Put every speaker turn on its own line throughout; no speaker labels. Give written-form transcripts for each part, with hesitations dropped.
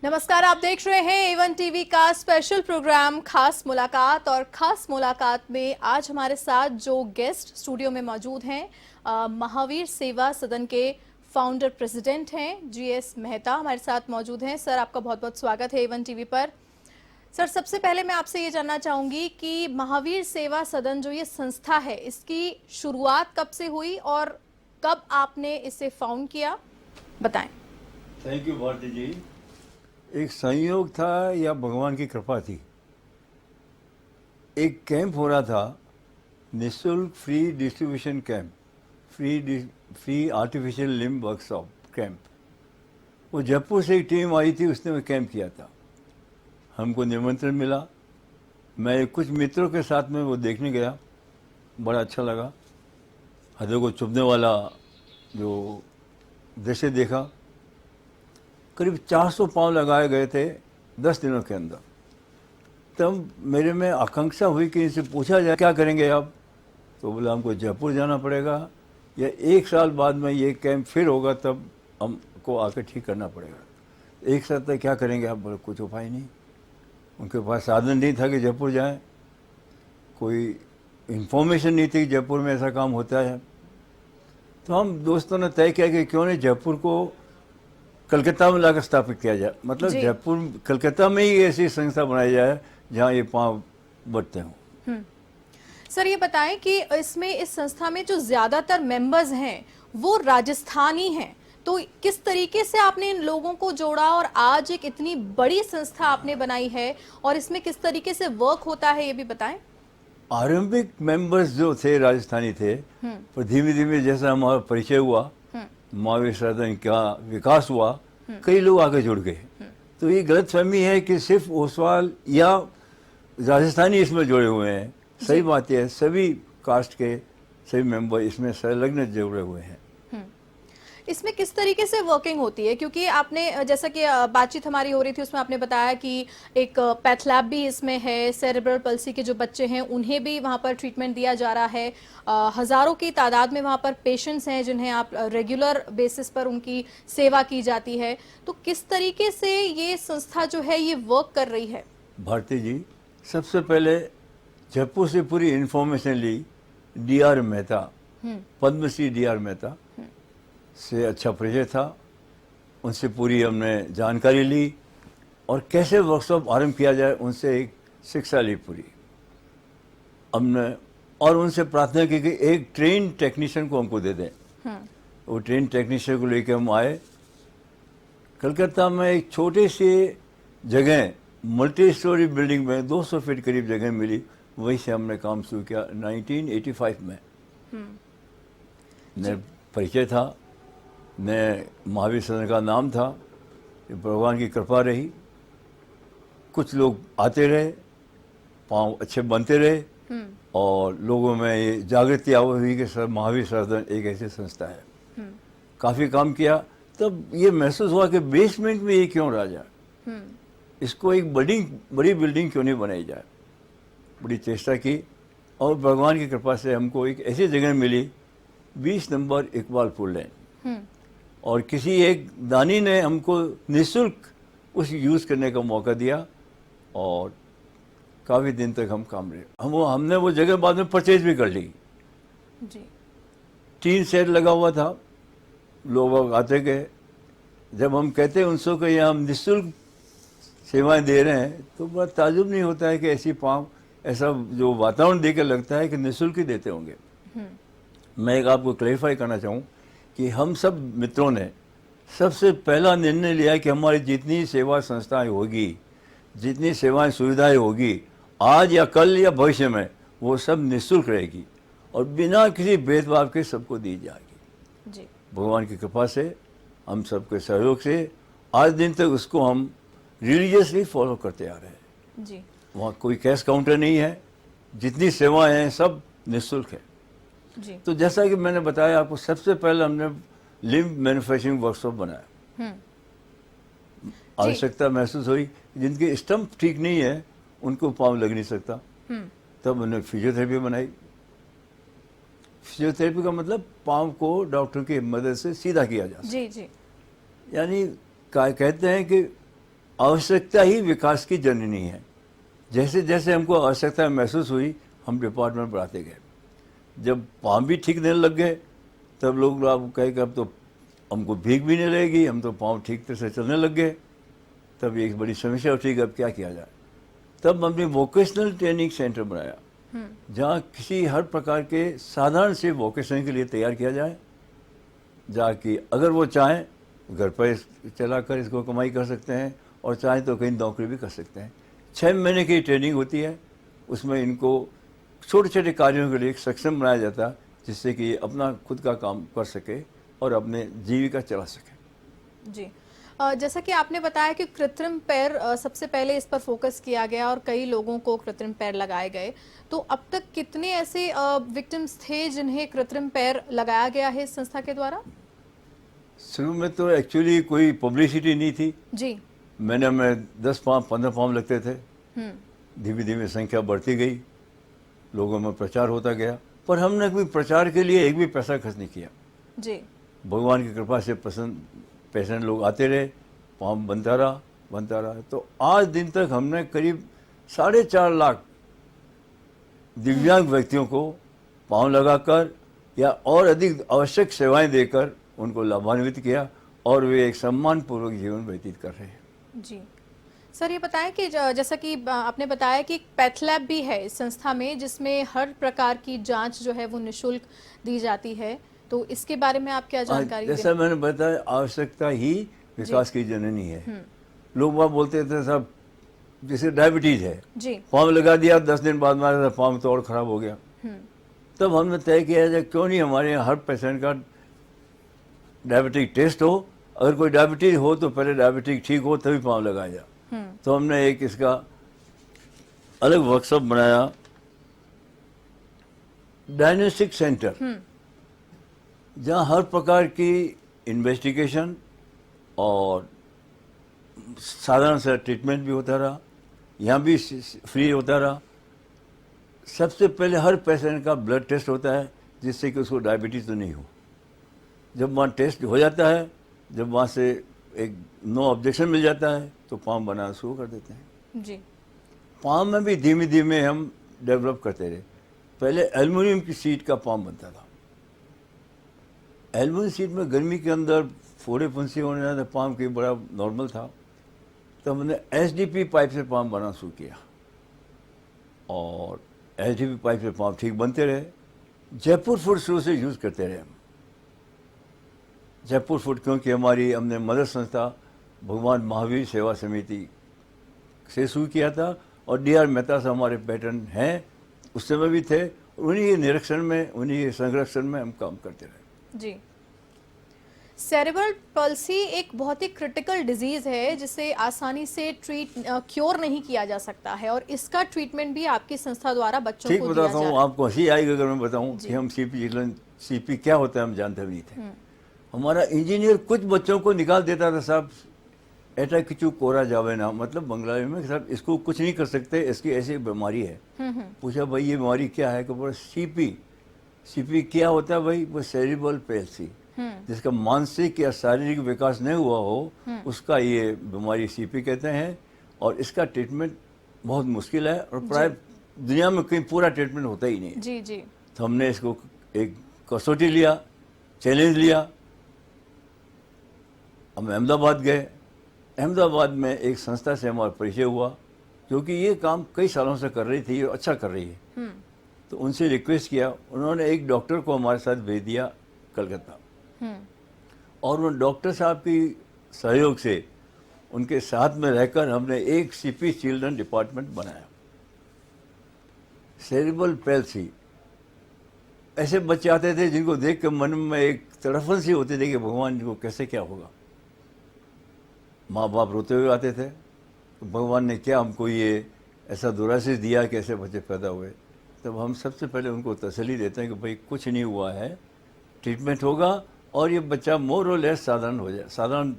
नमस्कार, आप देख रहे हैं एवन टीवी का स्पेशल प्रोग्राम खास मुलाकात। और खास मुलाकात में आज हमारे साथ जो गेस्ट स्टूडियो में मौजूद हैं, महावीर सेवा सदन के फाउंडर प्रेसिडेंट हैं जीएस मेहता हमारे साथ मौजूद हैं। सर, आपका बहुत बहुत स्वागत है एवन टीवी पर। सर, सबसे पहले मैं आपसे ये जानना चाहूंगी कि महावीर सेवा सदन जो ये संस्था है, इसकी शुरुआत कब से हुई और कब आपने इसे फाउंड किया, बताएं।
थैंक यू भारती जी। एक संयोग था या भगवान की कृपा थी। एक कैंप हो रहा था, निःशुल्क free distribution camp, free artificial limb workshop camp. वो जयपुर से एक टीम आई थी, उसने वो कैंप किया था। हमको निमंत्रण मिला, मैं कुछ मित्रों के साथ में वो देखने गया। बड़ा अच्छा लगा। हृदय को चुभने वाला जो दृश्य देखा। करीब 400 पाँव लगाए गए थे 10 दिनों के अंदर। तब मेरे में आकांक्षा हुई कि इनसे पूछा जाए क्या करेंगे आप। तो बोला हमको जयपुर जाना पड़ेगा, या 1 साल बाद में ये कैंप फिर होगा तब हमको आकर ठीक करना पड़ेगा। 1 साल तक क्या करेंगे आप। बोले कुछ उपाय नहीं। उनके पास साधन नहीं था कि जयपुर जाएं, कोई इन्फॉर्मेशन नहीं थी कि जयपुर में ऐसा काम होता है। तो हम दोस्तों ने तय किया कि क्यों नहीं जयपुर को कलकत्ता में लाकर स्थापित किया जाए। मतलब जयपुर कलकत्ता में ही ऐसी संस्था बनाई जाए जहाँ ये पाँव बढ़ते हों।
सर, ये बताएं कि इसमें इस संस्था में जो ज्यादातर मेंबर्स हैं वो राजस्थानी हैं, तो किस तरीके से आपने इन लोगों को जोड़ा और आज एक इतनी बड़ी संस्था आपने बनाई है और इसमें किस तरीके से वर्क होता है, ये भी बताएं।
आरंभिक मेंबर्स जो थे राजस्थानी थे, पर धीमे धीमे जैसा हमारा परिचय हुआ, महावीर सदन का विकास हुआ, कई लोग आगे जुड़ गए। तो ये गलतफहमी है कि सिर्फ ओसवाल या राजस्थानी इसमें जुड़े हुए हैं। सही बात है, सभी कास्ट के सभी मेंबर इसमें संलग्न जुड़े हुए हैं।
इसमें किस तरीके से वर्किंग होती है, क्योंकि आपने जैसा कि बातचीत हमारी हो रही थी उसमें आपने बताया कि एक पैथ लैब भी इसमें है, सेरेब्रल पल्सी के जो बच्चे हैं उन्हें भी वहां पर ट्रीटमेंट दिया जा रहा है। हजारों की तादाद में वहां पर पेशेंट्स हैं जिन्हें आप रेगुलर बेसिस पर उनकी सेवा की जाती है। तो किस तरीके से ये संस्था जो है ये वर्क कर रही है?
भारती जी, सबसे पहले जयपुर से पूरी इन्फॉर्मेशन ली। डी.आर. मेहता, पद्मश्री डी.आर. मेहता से अच्छा परिचय था, उनसे पूरी हमने जानकारी ली और कैसे वर्कशॉप आरंभ किया जाए उनसे एक शिक्षा ली पूरी हमने। और उनसे प्रार्थना की कि एक ट्रेन टेक्नीशियन को हमको दे दें। वो ट्रेन टेक्नीशियन को लेकर हम आए। कलकत्ता में एक छोटी सी जगह, मल्टी स्टोरी बिल्डिंग में 200 फीट करीब जगह मिली, वहीं से हमने काम शुरू किया 1985 में। मेरा परिचय था, मैं महावीर सदन का नाम था, भगवान की कृपा रही। कुछ लोग आते रहे, पाँव अच्छे बनते रहे और लोगों में ये जागृति हुई कि सर महावीर सदन एक ऐसी संस्था है। काफ़ी काम किया, तब ये महसूस हुआ कि बेसमेंट में ये क्यों रह जाए, इसको एक बड़ी बिल्डिंग क्यों नहीं बनाई जाए। बड़ी चेष्टा की और भगवान की कृपा से हमको एक ऐसी जगह मिली, 20 नंबर इकबालपुर लेन। और किसी एक दानी ने हमको निःशुल्क उस यूज़ करने का मौका दिया और काफ़ी दिन तक हम काम रहे। हमने वो जगह बाद में परचेज भी कर ली
जी।
3 सेट लगा हुआ था, लोग आते गए। जब हम कहते हैं उनसे कि यहाँ हम निःशुल्क सेवाएं दे रहे हैं, तो बड़ा ताजुब नहीं होता है कि ऐसी पाँव, ऐसा जो वातावरण देकर लगता है कि निःशुल्क ही देते होंगे। मैं एक आपको क्लैरिफाई करना चाहूँ कि हम सब मित्रों ने सबसे पहला निर्णय लिया कि हमारी जितनी सेवा संस्थाएं होगी, जितनी सेवाएं सुविधाएं होगी, आज या कल या भविष्य में, वो सब निःशुल्क रहेगी और बिना किसी भेदभाव के सबको दी जाएगी
जी।
भगवान की कृपा से, हम सबके सहयोग से आज दिन तक उसको हम रिलीजियसली फॉलो करते आ रहे हैं
जी।
वहाँ कोई कैश काउंटर नहीं है, जितनी सेवाएं हैं सब निःशुल्क है
जी।
तो जैसा कि मैंने बताया आपको, सबसे पहले हमने लिम्ब मैन्युफैक्चरिंग वर्कशॉप बनाया। आवश्यकता महसूस हुई, जिनके स्टंप ठीक नहीं है उनको पाँव लग नहीं सकता, तब हमने फिजियोथेरेपी बनाई। फिजियोथेरेपी का मतलब पाँव को डॉक्टर की मदद से सीधा किया जा सकता।
जी जी।
यानी कहते हैं कि आवश्यकता ही विकास की जननी है। जैसे जैसे हमको आवश्यकता महसूस हुई, हम डिपार्टमेंट बढ़ाते गए। जब पाँव भी ठीक नहीं लग गए, तब लोग अब कहे कि अब तो हमको भीख भी नहीं लगेगी, हम तो पाँव ठीक तरह से चलने लग गए। तब एक बड़ी समस्या उठी कि अब क्या किया जाए। तब हमने वोकेशनल ट्रेनिंग सेंटर बनाया, जहाँ किसी हर प्रकार के साधारण से वोकेशन के लिए तैयार किया जाए, जहाँ कि अगर वो चाहें घर पर चलाकर इसको कमाई कर सकते हैं, और चाहें तो कहीं नौकरी भी कर सकते हैं। 6 महीने की ट्रेनिंग होती है, उसमें इनको छोटे छोटे कार्यों के लिए सक्षम बनाया जाता है, जिससे कि ये अपना खुद का काम कर सके और अपने जीविका चला सके।
जी। जैसा कि आपने बताया कि कृत्रिम पैर सबसे पहले इस पर फोकस किया गया और कई लोगों को कृत्रिम पैर लगाए गए, तो अब तक कितने ऐसे विक्टिम्स थे जिन्हें कृत्रिम पैर लगाया गया है इस संस्था के द्वारा?
शुरू में तो एक्चुअली कोई पब्लिसिटी नहीं थी।
जी।
में 10 फॉर्म 15 फॉर्म लगते थे। धीमे धीमे संख्या बढ़ती गई, लोगों में प्रचार होता गया, पर हमने कोई प्रचार के लिए एक भी पैसा खर्च नहीं किया।
जी।
भगवान की कृपा से पेशेंट लोग आते रहे, फॉर्म बनता रहा। तो आज दिन तक हमने करीब 4.5 लाख दिव्यांग व्यक्तियों को पाँव लगाकर या और अधिक आवश्यक सेवाएं देकर उनको लाभान्वित किया, और वे एक सम्मानपूर्वक जीवन व्यतीत कर रहे हैं।
जी सर, ये बताएं कि जैसा कि आपने बताया कि एक पैथ लैब भी है इस संस्था में, जिसमें हर प्रकार की जांच जो है वो निशुल्क दी जाती है, तो इसके बारे में आप क्या जानकारी दें?
जैसा मैंने बताया, आवश्यकता ही विकास की जननी है। लोग वहाँ बोलते थे साहब, जैसे डायबिटीज है, पाँव लगा दिया, 10 दिन बाद हमारा पाँव तो और खराब हो गया। तब हमने तय किया जाए क्यों नहीं हमारे यहाँ हर पेशेंट का डायबिटिक टेस्ट हो, अगर कोई डायबिटीज हो तो पहले डायबिटिक ठीक हो तभी पाँव लगाया जाए। तो हमने एक इसका अलग वर्कशॉप बनाया, डायग्नोस्टिक सेंटर, जहाँ हर प्रकार की इन्वेस्टिगेशन और साधारण सा ट्रीटमेंट भी होता रहा, यहाँ भी फ्री होता रहा। सबसे पहले हर पेशेंट का ब्लड टेस्ट होता है, जिससे कि उसको डायबिटीज़ तो नहीं हो। जब वहाँ टेस्ट हो जाता है, जब वहाँ से एक नो ऑब्जेक्शन मिल जाता है, तो पाँव बनाना शुरू कर देते हैं।
जी।
पाँव में भी धीमे धीमे हम डेवलप करते रहे। पहले एल्युमिनियम की सीट का पाँव बनता था। एल्युमिनियम सीट में गर्मी के अंदर फोड़े फुंसी होने जाते, पाँव की बड़ा नॉर्मल था। तो हमने एसडीपी पाइप से पाँव बनाना शुरू किया, और एसडीपी पाइप से पाँव ठीक बनते रहे। जयपुर फुट शुरू से यूज़ करते रहे हम। जयपुर फुट क्योंकि हमने मदर संस्था भगवान महावीर सेवा समिति से शुरू किया था, और डी आर मेहता से हमारे पैटर्न हैं, उस समय भी थे। उन्हीं के निरीक्षण में, उन्हीं के संरक्षण में हम काम करते रहे।
जी। सेरेब्रल पल्सी एक बहुत ही क्रिटिकल डिजीज है, जिसे आसानी से क्योर नहीं किया जा सकता है, और इसका ट्रीटमेंट भी आपकी संस्था द्वारा बच्चों को दिया जा रहा है।
ठीक बताता हूँ आपको, हंसी आएगी अगर मैं बताऊँ कि हम सीपी क्या होता है हम जानते भी नहीं थे। हमारा इंजीनियर कुछ बच्चों को निकाल देता था, साहब एटा किचू कोरा जावे ना, मतलब बंगला में, साहब इसको कुछ नहीं कर सकते, इसकी ऐसी बीमारी है। पूछा भाई ये बीमारी क्या है? बोला सीपी क्या होता है भाई? वो सेरिब्रल पैल्सी, जिसका मानसिक या शारीरिक विकास नहीं हुआ हो, उसका ये बीमारी सीपी कहते हैं। और इसका ट्रीटमेंट बहुत मुश्किल है, और प्राय दुनिया में कहीं पूरा ट्रीटमेंट होता ही नहीं है।
जी जी।
तो हमने इसको एक कसौटी लिया, चैलेंज लिया। हम अहमदाबाद गए। अहमदाबाद में एक संस्था से हमारा परिचय हुआ, क्योंकि ये काम कई सालों से कर रही थी और अच्छा कर रही है। तो उनसे रिक्वेस्ट किया, उन्होंने एक डॉक्टर को हमारे साथ भेज दिया कलकत्ता, और उन डॉक्टर साहब की सहयोग से उनके साथ में रहकर हमने एक सीपी चिल्ड्रन डिपार्टमेंट बनाया। सेरिब्रल पैल्सी, ऐसे बच्चे आते थे जिनको देख कर मन में एक तड़फन सी होती थी कि भगवान इनको कैसे क्या होगा। माँ बाप रोते हुए आते थे, तो भगवान ने क्या हमको ये ऐसा दुराशीष दिया कि ऐसे बच्चे पैदा हुए। तब हम सबसे पहले उनको तसल्ली देते हैं कि भाई कुछ नहीं हुआ है, ट्रीटमेंट होगा और ये बच्चा मोर और लेस साधारण हो जाए, साधारण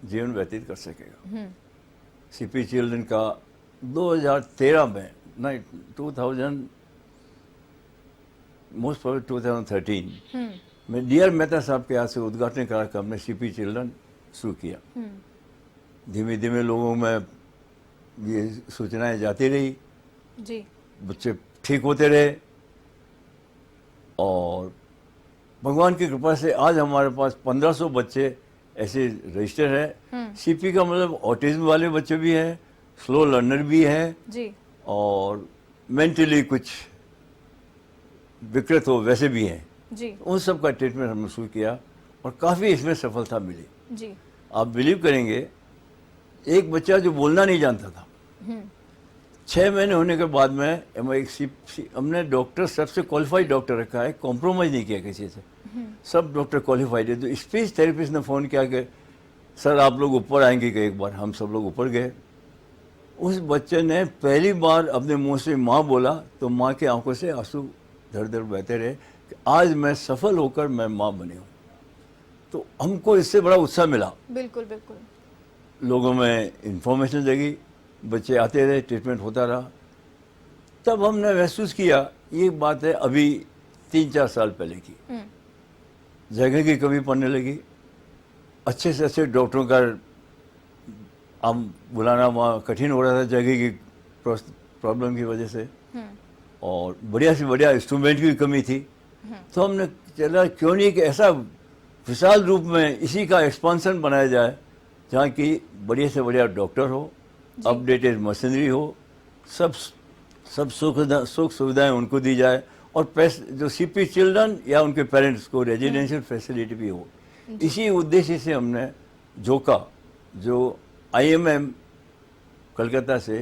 जीवन व्यतीत कर सकेगा। सीपी चिल्ड्रन का 2013 में, नहीं 2000, मोस्ट प्रोबेबली 2013 में डी आर मेहता साहब के यहाँ से उद्घाटन करा कर हमने सीपी चिल्ड्रन शुरू किया। धीमे धीमे लोगों में ये सूचनाएं जाती रही,
जी।
बच्चे ठीक होते रहे और भगवान की कृपा से आज हमारे पास 1500 बच्चे ऐसे रजिस्टर है। सीपी का मतलब ऑटिज्म वाले बच्चे भी हैं, स्लो लर्नर भी हैं
जी।
और मेंटली कुछ विकृत हो वैसे भी हैं।
जी।
उन सब का ट्रीटमेंट हमने शुरू किया और काफ़ी इसमें सफलता मिली।
जी।
आप बिलीव करेंगे, एक बच्चा जो बोलना नहीं जानता था, 6 महीने होने के बाद में हमने डॉक्टर, सबसे क्वालिफाइड डॉक्टर रखा है, कॉम्प्रोमाइज़ नहीं किया किसी से, सब डॉक्टर क्वालिफाइड है। तो स्पीच थेरेपिस्ट ने फ़ोन किया कि सर आप लोग ऊपर आएंगे कि एक बार। हम सब लोग ऊपर गए। उस बच्चे ने पहली बार अपने मुंह से माँ बोला तो माँ की आंखों से आंसू धड़ धड़ बहते रहे कि आज मैं सफल होकर मैं माँ बनी हूँ। तो हमको इससे बड़ा उत्साह मिला।
बिल्कुल बिल्कुल।
लोगों में इंफॉर्मेशन जगी, बच्चे आते रहे, ट्रीटमेंट होता रहा। तब हमने महसूस किया, ये बात है अभी 3-4 साल पहले की, जगह की कमी पड़ने लगी। अच्छे से अच्छे डॉक्टरों का हम बुलाना वहाँ कठिन हो रहा था जगह की प्रॉब्लम की वजह से, और बढ़िया से बढ़िया इंस्ट्रूमेंट की कमी थी। तो हमने चला क्यों नहीं कि ऐसा विशाल रूप में इसी का एक्सपांसन बनाया जाए जहाँ की बढ़िया से बढ़िया डॉक्टर हो, अपडेटेड मशीनरी हो, सब सुख सुविधाएं उनको दी जाए और पैसे जो सीपी चिल्ड्रन या उनके पेरेंट्स को रेजिडेंशियल फैसिलिटी भी हो। इसी उद्देश्य से हमने जोका, जो आईएमएम कलकत्ता से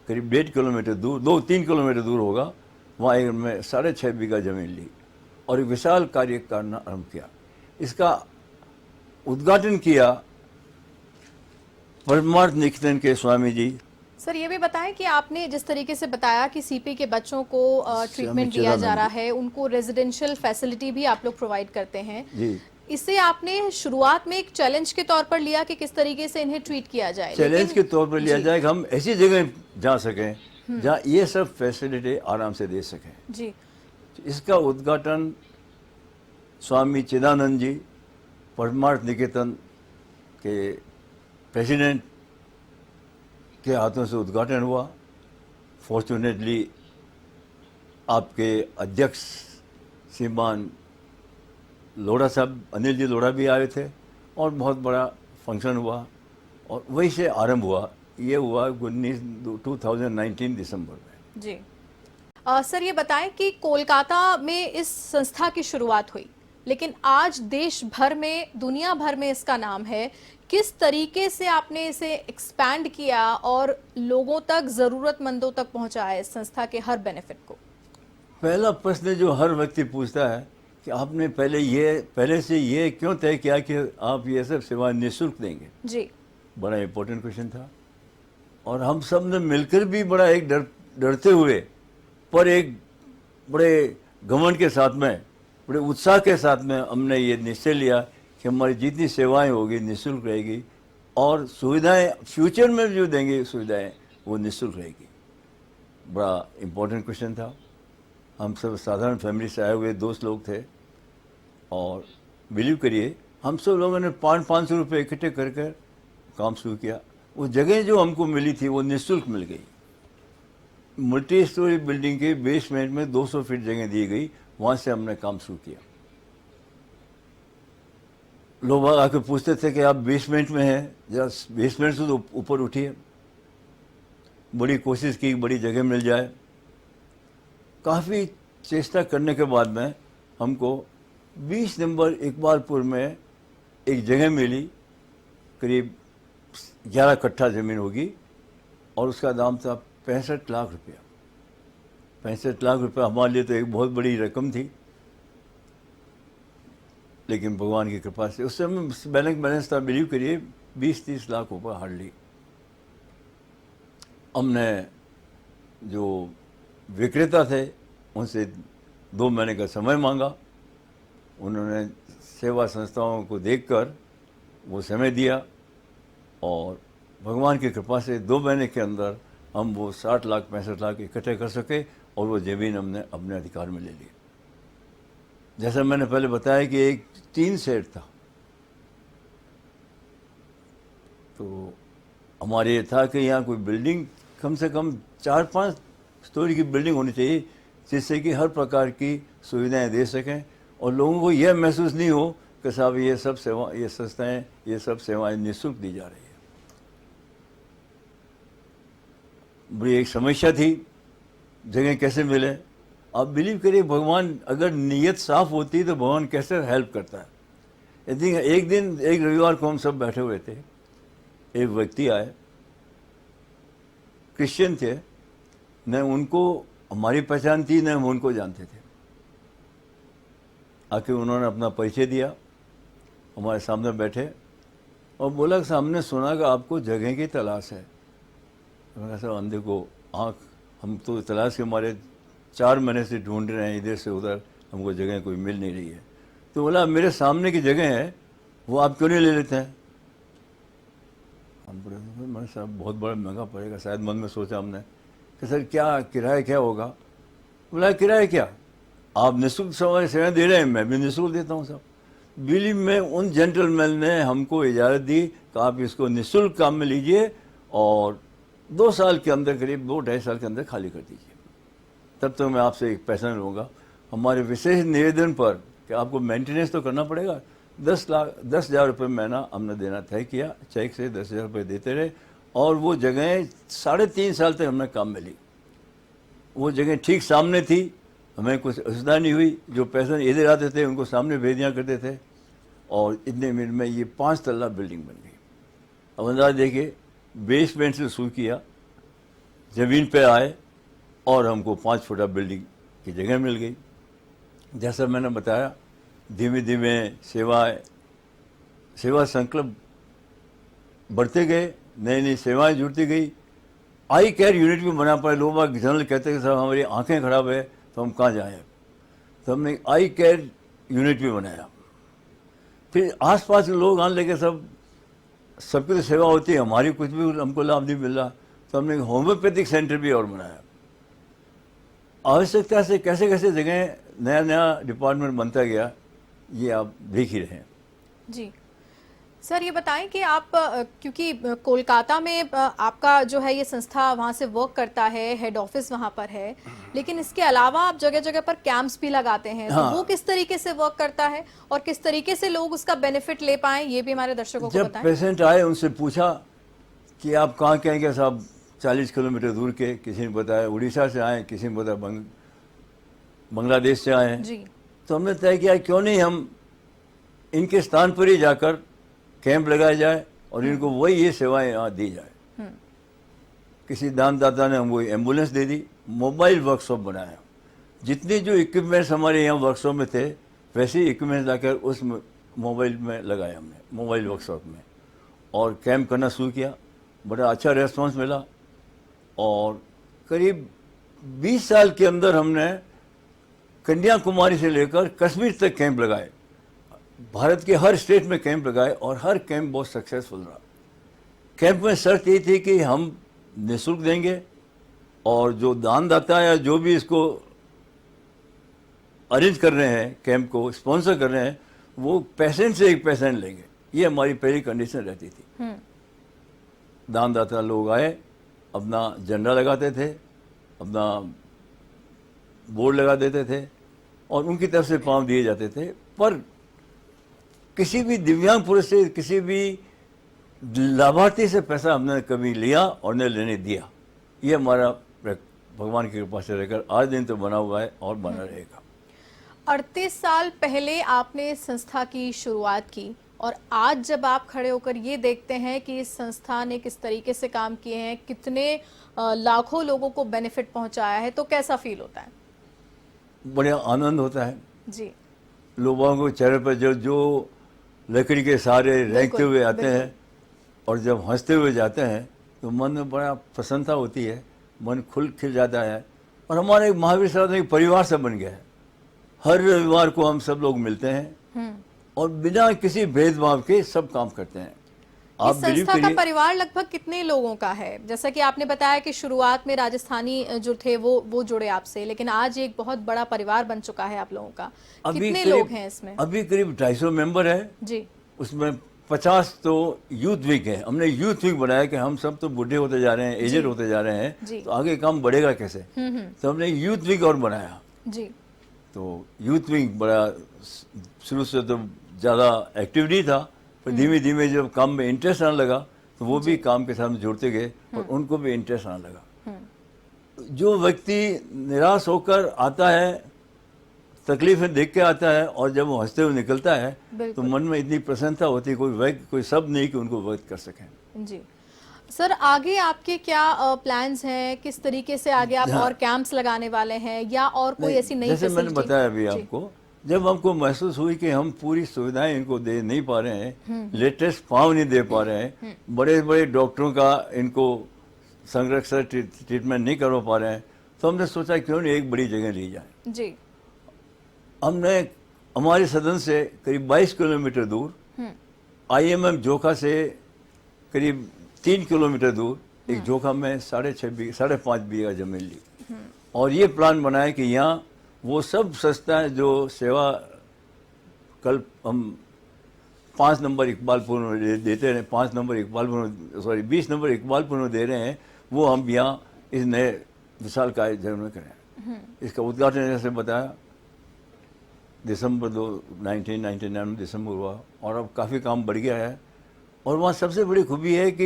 करीब 1.5 किलोमीटर दूर, 2-3 किलोमीटर दूर होगा, वहाँ एक में 6.5 बीघा जमीन ली और एक विशाल कार्य करना आरम्भ किया। इसका उद्घाटन किया परमार्थ निकेतन के स्वामी जी।
सर ये भी बताएं कि आपने जिस तरीके से बताया कि सीपी के बच्चों को ट्रीटमेंट दिया जा रहा है, उनको रेजिडेंशियल फैसिलिटी भी आप लोग प्रोवाइड करते हैं
जी।
इसे आपने शुरुआत में एक चैलेंज के तौर पर लिया कि किस तरीके से इन्हें ट्रीट किया जाए।
चैलेंज के तौर पर लिया जाए कि हम ऐसी जगह जा सकें जहाँ ये सब फैसिलिटी आराम से दे सकें
जी।
इसका उद्घाटन स्वामी चिदानंद जी, परमार्थ निकेतन के प्रेसिडेंट के हाथों से उद्घाटन हुआ। फॉर्चुनेटली आपके अध्यक्ष श्रीमान लोढ़ा साहब, अनिल जी लोढ़ा भी आए थे और बहुत बड़ा फंक्शन हुआ और वहीं से आरंभ हुआ। ये हुआ 2019 दिसंबर में।
जी। सर ये बताएं कि कोलकाता में इस संस्था की शुरुआत हुई, लेकिन आज देश भर में, दुनिया भर में इसका नाम है। किस तरीके से आपने इसे एक्सपैंड किया और लोगों तक, जरूरतमंदों तक पहुंचाया इस संस्था के हर बेनिफिट को?
पहला प्रश्न जो हर व्यक्ति पूछता है कि आपने पहले से ये क्यों तय किया कि आप ये सब सेवाएं निःशुल्क देंगे?
जी।
बड़ा इम्पोर्टेंट क्वेश्चन था और हम सब ने मिलकर भी बड़ा एक डरते हुए पर एक बड़े घमंड के साथ में, बड़े उत्साह के साथ में हमने ये निश्चय लिया कि हमारी जितनी सेवाएं होगी निःशुल्क रहेगी और सुविधाएं फ्यूचर में जो देंगे सुविधाएं वो निःशुल्क रहेगी। बड़ा इम्पोर्टेंट क्वेश्चन था। हम सब साधारण फैमिली से आए हुए दोस्त लोग थे और बिलीव करिए हम सब लोगों ने 500 रुपये इकट्ठे कर कर काम शुरू किया। वो जगह जो हमको मिली थी वो निःशुल्क मिल गई। मल्टी स्टोरी बिल्डिंग के बेसमेंट में 200 फीट जगह दी गई, वहाँ से हमने काम शुरू किया। लोग आके पूछते थे कि आप बेसमेंट में हैं, जरा बेसमेंट से तो ऊपर उठिए। बड़ी कोशिश की बड़ी जगह मिल जाए। काफ़ी चेष्टा करने के बाद में हमको 20 नंबर इकबालपुर में एक जगह मिली, करीब 11 कट्ठा ज़मीन होगी और उसका दाम था 65 लाख रुपया। 65 लाख रुपया हमारे लिए तो एक बहुत बड़ी रकम थी, लेकिन भगवान की कृपा से उस समय बैंक बैलेंस था, बिलीव करिए 20-30 लाख ऊपर हार्डली। हमने जो विक्रेता थे उनसे 2 महीने का समय मांगा। उन्होंने सेवा संस्थाओं को देखकर वो समय दिया और भगवान की कृपा से 2 महीने के अंदर हम वो 60 लाख 65 लाख इकट्ठे कर सके और वो ज़मीन हमने अपने अधिकार में ले ली। जैसा मैंने पहले बताया कि एक टीन शेड था, तो हमारे ये था कि यहाँ कोई बिल्डिंग कम से कम 4-5 स्टोरी की बिल्डिंग होनी चाहिए, जिससे कि हर प्रकार की सुविधाएं दे सकें और लोगों को यह महसूस नहीं हो कि साहब ये सब सेवा, ये संस्थाएं, ये सब सेवाएं निःशुल्क दी जा रही है। बड़ी एक समस्या थी, जगह कैसे मिले। आप बिलीव करिए, भगवान अगर नीयत साफ होती तो भगवान कैसे हेल्प करता है। एक दिन एक रविवार को हम सब बैठे हुए थे, एक व्यक्ति आए, क्रिश्चियन थे, न उनको हमारी पहचान थी न हम उनको जानते थे। आके उन्होंने अपना परिचय दिया, हमारे सामने बैठे और बोला कि हमने सुना कि आपको जगह की तलाश है। मैंने कहा सर, अंधे को आँख, हम तो तलाश के हमारे 4 महीने से ढूंढ रहे हैं इधर से उधर, हमको जगह कोई मिल नहीं रही है। तो बोला मेरे सामने की जगह है, वो आप क्यों नहीं ले लेते हैं? हम बोले मैंने साहब बहुत बड़ा महंगा पड़ेगा। शायद मन में सोचा हमने कि सर क्या किराया क्या होगा? बोला किराया क्या, आप निःशुल्क सेवाएं दे रहे हैं, मैं भी निःशुल्क देता हूँ साहब। बिलीव में उन जेंटलमैन ने हमको इजाज़त दी कि आप इसको निःशुल्क काम में लीजिए और 2 साल के अंदर, करीब 2-2.5 साल के अंदर खाली कर दीजिए, तब तक मैं आपसे एक पैसा नहीं लूँगा। हमारे विशेष निवेदन पर कि आपको मेंटेनेंस तो करना पड़ेगा, 10,000 रुपये महीना हमने देना तय किया। चेक से 10,000 रुपये देते रहे और वो जगह 3.5 साल तक हमें काम में ली। वो जगह ठीक सामने थी, हमें कुछ असुविधा नहीं हुई। जो पैसे इधर आते थे उनको सामने भेज दिया करते थे और इतने मिनट में ये 5 तल्ला बिल्डिंग बन गई। अब अंदाज देखिए, बेसमेंट से शुरू किया, ज़मीन पे आए और हमको 5 फुटा बिल्डिंग की जगह मिल गई। जैसा मैंने बताया, धीमे धीमे सेवा संकल्प बढ़ते गए, नई नई सेवाएं जुड़ती गई। आई केयर यूनिट भी बना पाए। लोग बाग जनरल कहते हैं कि साहब हमारी आंखें खराब है तो हम कहाँ जाएं, तो हमने आई केयर यूनिट भी बनाया। फिर आसपास के लोग आने लगे, सबकी तो सेवा होती है, हमारी कुछ भी हमको लाभ नहीं मिल रहा, तो हमने होम्योपैथिक सेंटर भी और बनाया। आवश्यकता से कैसे कैसे जगह नया नया डिपार्टमेंट बनता गया, ये आप देख ही रहे हैं।
जी सर, ये बताएं कि आप क्योंकि कोलकाता में आपका जो है ये संस्था वहाँ से वर्क करता है, हेड ऑफिस वहाँ पर है, लेकिन इसके अलावा आप जगह जगह पर कैंप्स भी लगाते हैं।
हाँ।
तो वो किस तरीके से वर्क करता है और किस तरीके से लोग उसका बेनिफिट ले पाएं, ये भी हमारे दर्शकों को
जब
बताएं।
पेशेंट आए उनसे पूछा कि आप कहाँ के हैं? क्या साहब 40 किलोमीटर दूर के, किसी ने बताया उड़ीसा से आए, किसी ने बताया बांग्लादेश से आए हैं।
जी।
तो हमने तय किया क्यों नहीं हम इनके स्थान पर ही जाकर कैंप लगाया जाए और इनको वही ये सेवाएं यहाँ दी जाए। किसी दानदाता ने हमको एम्बुलेंस दे दी, मोबाइल वर्कशॉप बनाया। जितने जो इक्विपमेंट्स हमारे यहाँ वर्कशॉप में थे वैसे ही इक्विपमेंट्स लाकर उस मोबाइल में लगाया हमने, मोबाइल वर्कशॉप में, और कैंप करना शुरू किया। बड़ा अच्छा रेस्पॉन्स मिला और करीब 20 साल के अंदर हमने कन्याकुमारी से लेकर कश्मीर तक कैंप लगाए। भारत के हर स्टेट में कैंप लगाए और हर कैंप बहुत सक्सेसफुल रहा। कैंप में शर्त ये थी कि हम निःशुल्क देंगे और जो दानदाता या जो भी इसको अरेंज कर रहे हैं, कैंप को स्पॉन्सर कर रहे हैं, वो पेशेंट से 1 पेशेंट लेंगे। ये हमारी पहली कंडीशन रहती थी। दानदाता लोग आए, अपना झंडा लगाते थे, अपना बोर्ड लगा देते थे और उनकी तरफ से पाँव दिए जाते थे। पर किसी भी दिव्यांग पुरुष से, किसी भी लाभार्थी से पैसा हमने कभी लिया और न लेने दिया। ये हमारा भगवान की कृपा से रहकर आज दिन तो बना हुआ है और बना रहेगा।
38 साल पहले आपने संस्था की शुरुआत की और आज जब आप खड़े होकर ये देखते हैं कि इस संस्था ने किस तरीके से काम किए हैं, कितने लाखों लोगों को बेनिफिट पहुंचाया है, तो कैसा फील होता है?
बड़ा आनंद होता है
जी।
लोगों को चेहरे पर जो लकड़ी के सहारे रेंगते हुए आते हैं और जब हंसते हुए जाते हैं तो मन में बड़ा प्रसन्नता होती है, मन खिल जाता है। और हमारे महावीर साधना एक परिवार से बन गया है। हर रविवार को हम सब लोग मिलते हैं और बिना किसी भेदभाव के सब काम करते हैं।
इस संस्था का परिवार लगभग कितने लोगों का है? जैसा कि आपने बताया कि शुरुआत में राजस्थानी जो थे वो जुड़े आपसे, लेकिन आज एक बहुत बड़ा परिवार बन चुका है आप लोगों का। कितने लोग हैं इसमें?
अभी करीब 250 मेंबर है।
जी।
उसमें 50 तो यूथ विंग है। हमने यूथ विंग बनाया कि हम सब तो बूढ़े होते जा रहे हैं, एजेड होते जा रहे
जी।
हैं, तो आगे काम बढ़ेगा कैसे। तो हमने यूथ विंग और बनाया।
जी।
तो यूथ विंग बड़ा, शुरू से तो ज़्यादा एक्टिव नहीं था, पर धीमे धीमे जब काम में इंटरेस्ट आने लगा तो वो भी काम के साथ जुड़ते गए और उनको भी इंटरेस्ट आने लगा। जो व्यक्ति निराश होकर आता है, तकलीफें देख के आता है, और जब वो हंसते हुए निकलता है तो
बिल्कुल।
मन में इतनी प्रसन्नता होती है, कोई शब्द नहीं कि उनको व्यक्त कर सकें।
जी सर, आगे आपके क्या प्लान्स हैं, किस तरीके से आगे आप और कैंप्स लगाने वाले हैं या और कोई
नहीं,
ऐसी नई
जैसे मैंने
फैसिलिटी?
बताया अभी
जी।
आपको, जब हमको महसूस हुई कि हम पूरी सुविधाएं इनको दे नहीं पा रहे हैं, लेटेस्ट फार्म नहीं दे पा रहे हैं, बड़े बड़े डॉक्टरों का इनको संरक्षण ट्रीटमेंट नहीं करवा पा रहे हैं, तो हमने सोचा क्यों नहीं एक बड़ी जगह ली जाए।
जी।
हमने हमारे सदन से करीब 22 किलोमीटर दूर, IMM जोखा से करीब 3 किलोमीटर दूर एक जोखा में 5.5 बीघा जमीन ली, और ये प्लान बनाया कि यहाँ वो सब संस्थाएं जो सेवा, कल हम 5 नंबर इकबालपुर में देते रहे, 5 number Iqbalpur, sorry 20 number Iqbalpur में दे रहे हैं, वो हम यहाँ इस नए विशाल काय जगह में करें। इसका उद्घाटन जैसे बताया दिसंबर 1999 में दिसंबर हुआ, और अब काफ़ी काम बढ़ गया है। और वहाँ सबसे बड़ी खूबी है कि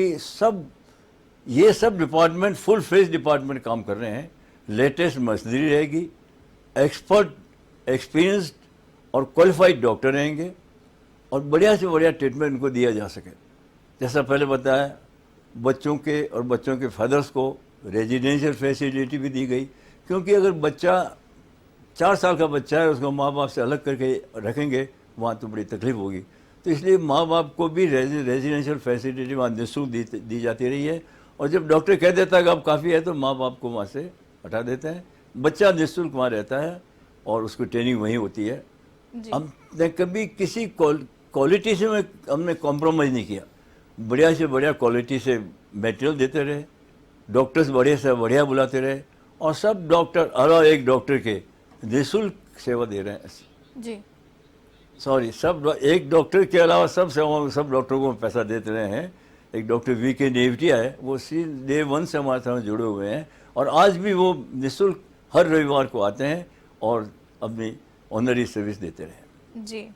ये सब डिपार्टमेंट फुल फ्लेज डिपार्टमेंट काम कर रहे हैं। लेटेस्ट मशीनरी रहेगी, एक्सपर्ट, एक्सपीरियंस्ड और क्वालिफाइड डॉक्टर रहेंगे, और बढ़िया से बढ़िया ट्रीटमेंट उनको दिया जा सके। जैसा पहले बताया, बच्चों के और बच्चों के फादर्स को रेजिडेंशियल फैसिलिटी भी दी गई, क्योंकि अगर बच्चा 4 साल का बच्चा है, उसको माँ बाप से अलग करके रखेंगे, वहाँ तो बड़ी तकलीफ होगी। तो इसलिए माँ बाप को भी रेजिडेंशियल फैसिलिटी वहाँ निःशुल्क दी जाती रही है, और जब डॉक्टर कह देता है कि अब काफ़ी है तो माँ बाप को वहाँ से हटा देते हैं। बच्चा निःशुल्क वहाँ रहता है और उसको ट्रेनिंग वहीं होती है। हमने कभी किसी क्वालिटी से हमने कॉम्प्रोमाइज़ नहीं किया, बढ़िया से बढ़िया क्वालिटी से मटेरियल देते रहे, डॉक्टर्स बढ़िया से बढ़िया बुलाते रहे, और सब डॉक्टर अलग एक डॉक्टर के निःशुल्क सेवा दे रहे हैं।
जी।
सॉरी, एक डॉक्टर के अलावा सब डॉक्टरों को पैसा देते रहे हैं। एक डॉक्टर VK नेवटिया है, वो डे 1 से हमारे साथ जुड़े हुए हैं, और आज भी वो निःशुल्क हर रविवार को आते हैं और अपनी ऑनरी सर्विस देते रहे।
जी।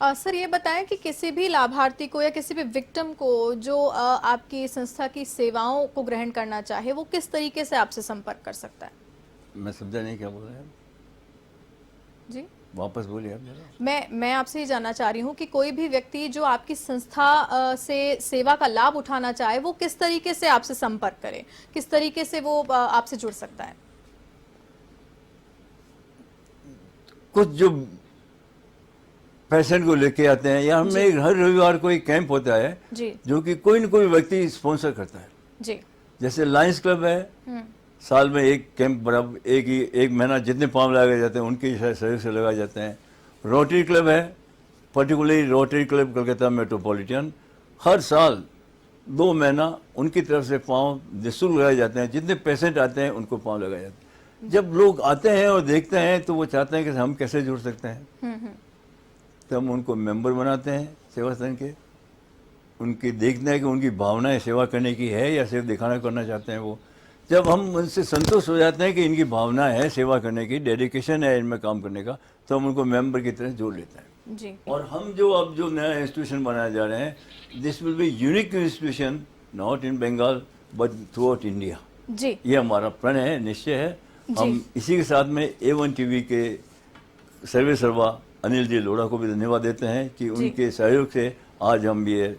सर, ये बताएं कि किसी भी लाभार्थी को या किसी भी विक्टिम को जो आपकी संस्था की सेवाओं को ग्रहण करना चाहे, वो किस तरीके से आपसे संपर्क कर सकता है?
मैं समझा नहीं, क्या बोल रहे हैं
जी,
वापस बोलिए आप जरा।
मैं आपसे ये जानना चाह रही हूँ कि कोई भी व्यक्ति जो आपकी संस्था से सेवा का लाभ उठाना चाहे, वो किस तरीके से आपसे संपर्क करे, किस तरीके से वो आपसे जुड़ सकता है?
कुछ जो पेशेंट को लेके आते हैं, या हमें हर रविवार को एक कैंप होता है
जी।
जो कि कोई न कोई व्यक्ति स्पॉन्सर करता है।
जी।
जैसे लायंस क्लब है, साल में एक कैंप बराबर एक महीना जितने फॉर्म लगाए जाते हैं उनके सहयोग से लगाए जाते हैं। रोटरी क्लब है, particularly rotary club Calcutta metropolitan, हर साल 2 महीना उनकी तरफ से पाँव निःशुल्क लगाए जाते हैं। जितने पेशेंट आते हैं उनको पाँव लगाए जाते हैं। जब लोग आते हैं और देखते हैं तो वो चाहते हैं कि हम कैसे जुड़ सकते हैं, तो हम उनको मेंबर बनाते हैं सेवा सदन के। उनकी देखते हैं कि उनकी भावनाएं सेवा करने की है या सिर्फ दिखाना करना चाहते हैं। वो जब हम उनसे संतुष्ट हो जाते हैं कि इनकी भावना है सेवा करने की, डेडिकेशन है इनमें काम करने का, तो हम उनको मेंबर की तरह जोड़ लेते हैं।
जी।
और हम अब जो नया इंस्टीट्यूशन बनाए जा रहे हैं, this will be unique institution not in Bengal but throughout India.
जी।
ये हमारा प्रण है, निश्चय है। हम इसी के साथ में A1 TV के सर्वे सर्वा अनिल जी लोढ़ा को भी धन्यवाद देते हैं कि उनके सहयोग से आज हम ये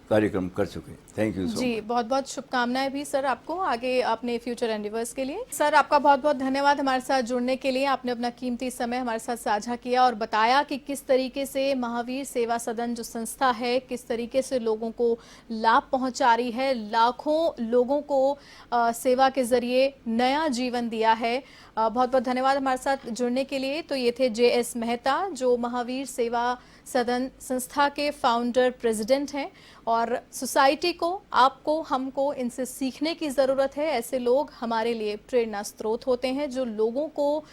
कार्यक्रम कर चुके। Thank you so much.
जी, बहुत बहुत शुभकामनाएं भी सर आपको आगे अपने फ्यूचर एंडिवर्स के लिए। सर, आपका बहुत बहुत धन्यवाद हमारे साथ जुड़ने के लिए। आपने अपना कीमती समय हमारे साथ साझा किया और बताया कि किस तरीके से महावीर सेवा सदन जो संस्था है, किस तरीके से लोगों को लाभ पहुंचा रही है, लाखों लोगों को सेवा के जरिए नया जीवन दिया है। बहुत बहुत धन्यवाद हमारे साथ जुड़ने के लिए। तो ये थे JS मेहता, जो महावीर सेवा सदन संस्था के फाउंडर प्रेसिडेंट हैं, और सोसाइटी को, आपको, हमको इनसे सीखने की ज़रूरत है। ऐसे लोग हमारे लिए प्रेरणा स्रोत होते हैं, जो लोगों को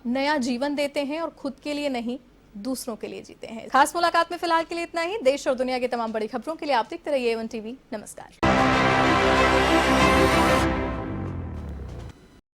नया जीवन देते हैं और खुद के लिए नहीं, दूसरों के लिए जीते हैं। खास मुलाकात में फिलहाल के लिए इतना ही। देश और दुनिया की तमाम बड़ी खबरों के लिए आप देखते रहिए A1 TV। नमस्कार।